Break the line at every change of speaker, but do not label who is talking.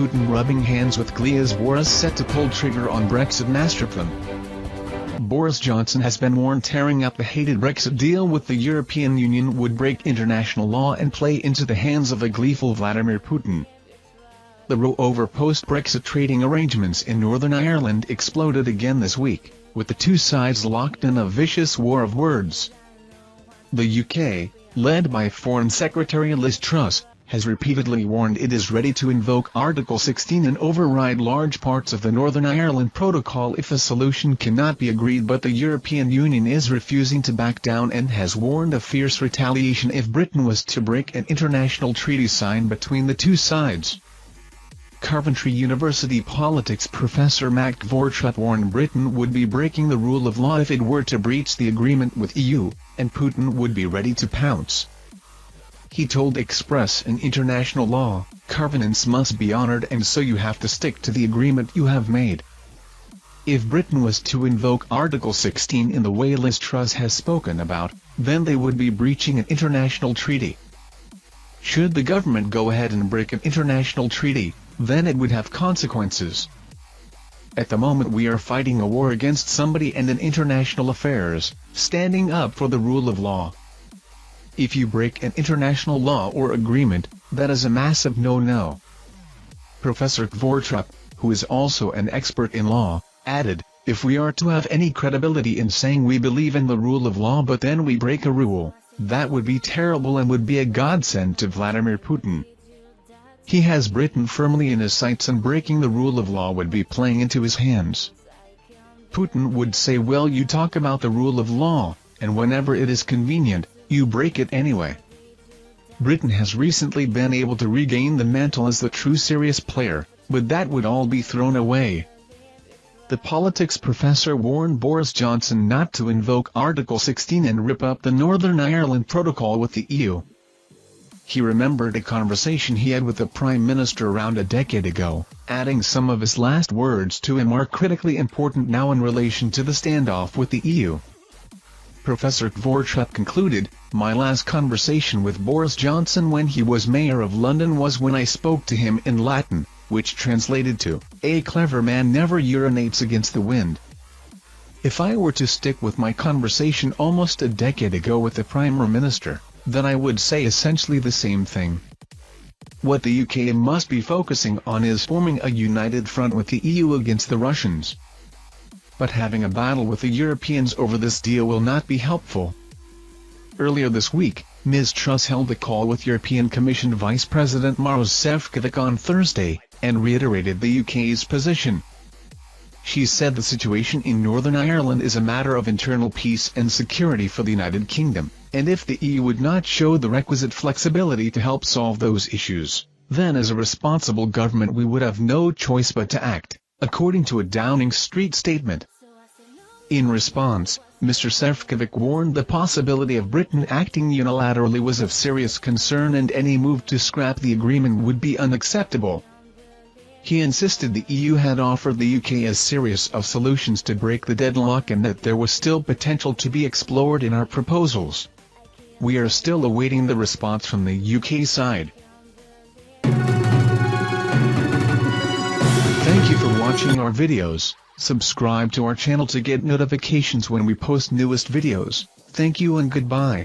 Putin rubbing hands with glee as Boris set to pull trigger on Brexit masterplan. Boris Johnson has been warned tearing up the hated Brexit deal with the European Union would break international law and play into the hands of a gleeful Vladimir Putin. The row over post-Brexit trading arrangements in Northern Ireland exploded again this week, with the two sides locked in a vicious war of words. The UK, led by Foreign Secretary Liz Truss, has repeatedly warned it is ready to invoke Article 16 and override large parts of the Northern Ireland Protocol if a solution cannot be agreed, but the European Union is refusing to back down and has warned of fierce retaliation if Britain was to break an international treaty signed between the two sides. Coventry University politics professor Matt Gvorchuk warned Britain would be breaking the rule of law if it were to breach the agreement with EU, and Putin would be ready to pounce. He told Express in international law, covenants must be honored and so you have to stick to the agreement you have made. If Britain was to invoke Article 16 in the way Liz Truss has spoken about, then they would be breaching an international treaty. Should the government go ahead and break an international treaty, then it would have consequences. At the moment we are fighting a war against somebody and in international affairs, standing up for the rule of law. If you break an international law or agreement, that is a massive no-no. Professor Gvorchuk, who is also an expert in law, added, if we are to have any credibility in saying we believe in the rule of law but then we break a rule, that would be terrible and would be a godsend to Vladimir Putin. He has Britain firmly in his sights and breaking the rule of law would be playing into his hands. Putin would say, well, you talk about the rule of law, and whenever it is convenient, you break it anyway. Britain has recently been able to regain the mantle as the true serious player, but that would all be thrown away. The politics professor warned Boris Johnson not to invoke Article 16 and rip up the Northern Ireland Protocol with the EU. He remembered a conversation he had with the Prime Minister around a decade ago, adding some of his last words to him are critically important now in relation to the standoff with the EU. Professor Gvorchuk concluded, my last conversation with Boris Johnson when he was Mayor of London was when I spoke to him in Latin, which translated to, a clever man never urinates against the wind. If I were to stick with my conversation almost a decade ago with the Prime Minister, then I would say essentially the same thing. What the UK must be focusing on is forming a united front with the EU against the Russians. But having a battle with the Europeans over this deal will not be helpful. Earlier this week, Ms. Truss held a call with European Commission Vice President Maros Šefčovič on Thursday, and reiterated the UK's position. She said the situation in Northern Ireland is a matter of internal peace and security for the United Kingdom, and if the EU would not show the requisite flexibility to help solve those issues, then as a responsible government we would have no choice but to act, according to a Downing Street statement. In response, Mr. Šefčovič warned the possibility of Britain acting unilaterally was of serious concern and any move to scrap the agreement would be unacceptable. He insisted the EU had offered the UK a series of solutions to break the deadlock and that there was still potential to be explored in our proposals. We are still awaiting the response from the UK side. Thank you for watching our videos. Subscribe to our channel to get notifications when we post newest videos. Thank you and goodbye.